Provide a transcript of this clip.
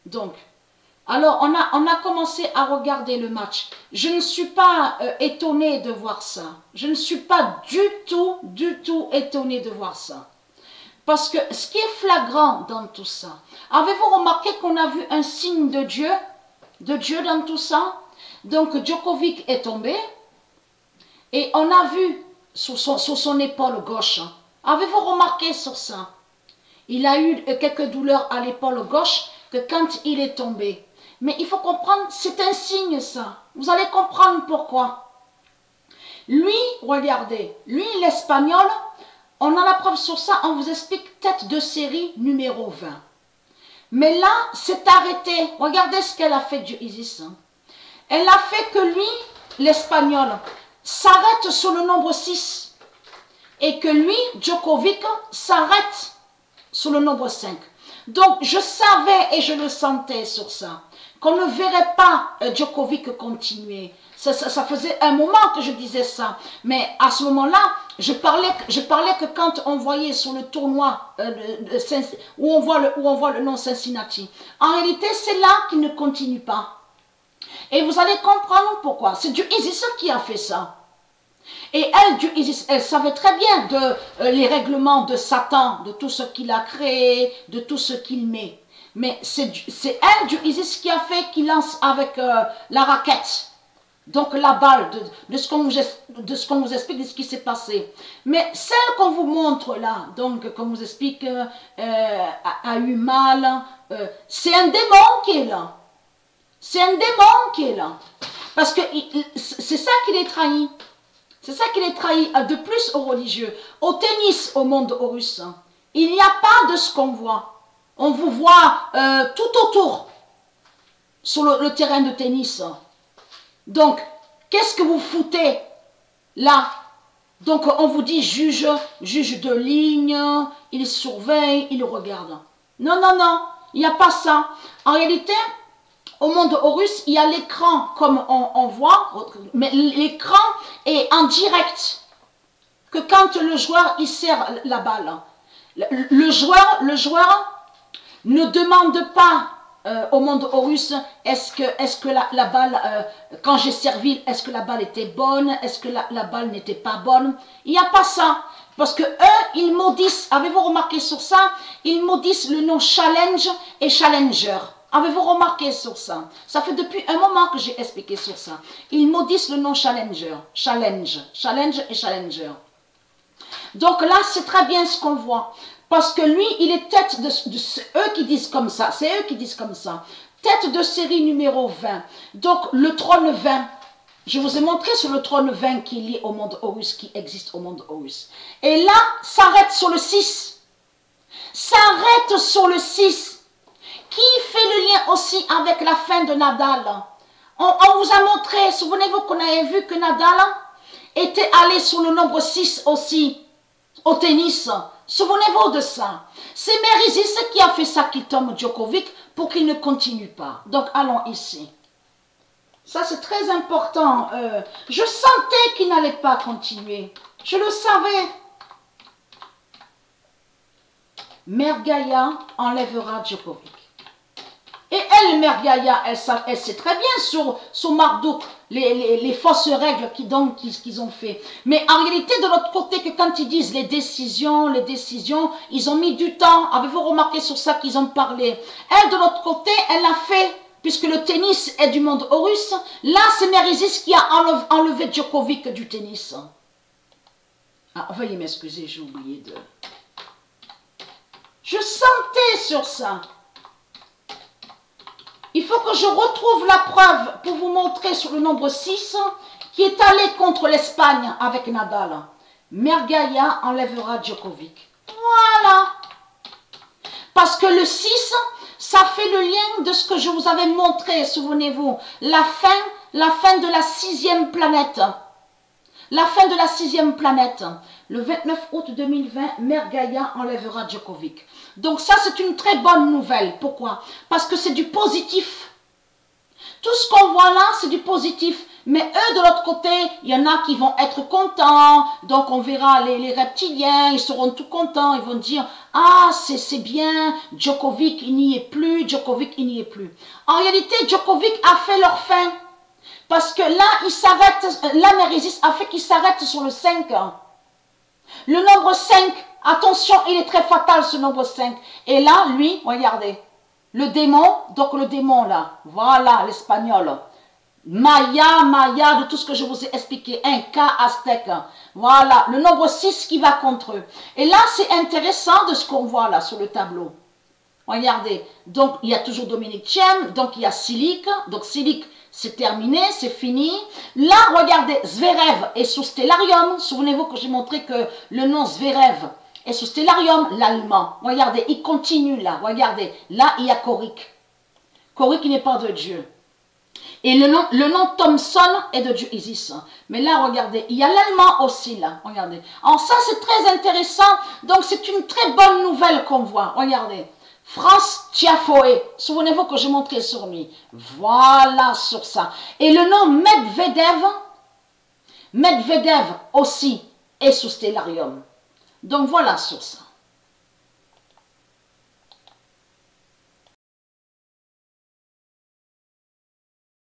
Donc, alors on a commencé à regarder le match. Je ne suis pas étonnée de voir ça. Je ne suis pas du tout étonnée de voir ça. Parce que ce qui est flagrant dans tout ça, avez-vous remarqué qu'on a vu un signe de Dieu dans tout ça? Donc Djokovic est tombé et on a vu sur son épaule gauche. Avez-vous remarqué sur ça? Il a eu quelques douleurs à l'épaule gauche que quand il est tombé. Mais il faut comprendre, c'est un signe ça. Vous allez comprendre pourquoi. Lui, regardez, lui l'Espagnol, on a la preuve sur ça, on vous explique tête de série numéro 20. Mais là, c'est arrêté. Regardez ce qu'elle a fait du Isis. Elle a fait que lui, l'Espagnol, s'arrête sur le nombre 6. Et que lui, Djokovic, s'arrête sur le nombre 5. Donc, je savais et je le sentais sur ça, qu'on ne verrait pas Djokovic continuer. Ça faisait un moment que je disais ça. Mais à ce moment-là, je parlais que quand on voyait sur le tournoi où on voit le nom Cincinnati, en réalité, c'est là qu'il ne continue pas. Et vous allez comprendre pourquoi. C'est du Isis qui a fait ça. Et elle, du Isis, elle savait très bien les règlements de Satan, de tout ce qu'il a créé, de tout ce qu'il met. Mais c'est elle, du Isis, qui a fait qu'il lance avec la raquette. Donc la balle, de ce qu'on vous explique, de ce qui s'est passé. Mais celle qu'on vous montre là, donc qu'on vous explique, a eu mal, c'est un démon qui est là. C'est un démon qui est là. Parce que c'est ça qui les trahit. C'est ça qui les trahit de plus aux religieux. Au tennis, au monde russe, il n'y a pas de ce qu'on voit. On vous voit tout autour sur le terrain de tennis. Donc, qu'est-ce que vous foutez là? Donc, on vous dit juge de ligne, il surveille, il regarde. Non, non, non, il n'y a pas ça. En réalité, au monde russe, il y a l'écran comme on voit, mais l'écran est en direct. Que quand le joueur, il serre la balle, le joueur ne demande pas au monde russe, est-ce que la balle, quand j'ai servi, est-ce que la balle était bonne, est-ce que la balle n'était pas bonne? Il n'y a pas ça. Parce que eux, ils maudissent, avez-vous remarqué sur ça? Ils maudissent le nom challenge et challenger. Avez-vous remarqué sur ça? Ça fait depuis un moment que j'ai expliqué sur ça. Ils maudissent le nom challenger, challenge et challenger. Donc là, c'est très bien ce qu'on voit. Parce que lui, il est tête c'est eux qui disent comme ça, c'est eux qui disent comme ça. Tête de série numéro 20. Donc le trône 20. Je vous ai montré sur le trône 20 qui est lié au monde russe, qui existe au monde russe. Et là, s'arrête sur le 6. S'arrête sur le 6. Qui fait le lien aussi avec la fin de Nadal? On vous a montré, souvenez-vous qu'on avait vu que Nadal était allé sur le nombre 6 aussi, au tennis. Souvenez-vous de ça. C'est Mérizis qui a fait ça, qui tombe Djokovic, pour qu'il ne continue pas. Donc allons ici. Ça c'est très important. Je sentais qu'il n'allait pas continuer. Je le savais. Mère Gaïa enlèvera Djokovic. Et elle, Mère Gaïa, elle sait très bien sur Marduk, les fausses règles qu'ils ont fait. Mais en réalité, de l'autre côté, que quand ils disent les décisions, ils ont mis du temps. Avez-vous remarqué sur ça qu'ils ont parlé? Elle, de l'autre côté, elle a fait, puisque le tennis est du monde russe, là, c'est Mérizis qui a enlevé Djokovic du tennis. Ah, veuillez m'excuser, j'ai oublié de... Je sentais sur ça. Il faut que je retrouve la preuve pour vous montrer sur le nombre 6 qui est allé contre l'Espagne avec Nadal. Mère Gaïa enlèvera Djokovic. Voilà. Parce que le 6, ça fait le lien de ce que je vous avais montré, souvenez-vous. La fin de la 6e planète. La fin de la 6e planète. Le 29 août 2020, Mère Gaïa enlèvera Djokovic. Donc ça, c'est une très bonne nouvelle. Pourquoi? Parce que c'est du positif. Tout ce qu'on voit là, c'est du positif. Mais eux, de l'autre côté, il y en a qui vont être contents. Donc on verra les reptiliens, ils seront tout contents. Ils vont dire, Ah, c'est bien, Djokovic, il n'y est plus, Djokovic, il n'y est plus. En réalité, Djokovic a fait leur fin. Parce que là, il s'arrête, l'Amérésis a fait qu'il s'arrête sur le 5. Le nombre 5, attention, il est très fatal ce nombre 5. Et là, lui, regardez, le démon, donc le démon là, voilà l'espagnol. Maya, de tout ce que je vous ai expliqué, un cas aztèque. Voilà, le nombre 6 qui va contre eux. Et là, c'est intéressant de ce qu'on voit là sur le tableau. Regardez, donc il y a toujours Dominic Thiem, donc il y a Silic, donc Silic c'est terminé, c'est fini. Là, regardez, Zverev est sous Stellarium. Souvenez-vous que j'ai montré que le nom Zverev est sous Stellarium, l'allemand. Regardez, il continue là, regardez, là il y a Korik. Korik n'est pas de Dieu. Et le nom Thompson est de Dieu Isis. Mais là, regardez, il y a l'allemand aussi là, regardez. Alors ça, c'est très intéressant. Donc c'est une très bonne nouvelle qu'on voit, regardez. France Tiafoe, souvenez-vous que j'ai montré sur lui. Voilà sur ça. Et le nom Medvedev aussi est sous Stellarium. Donc voilà sur ça.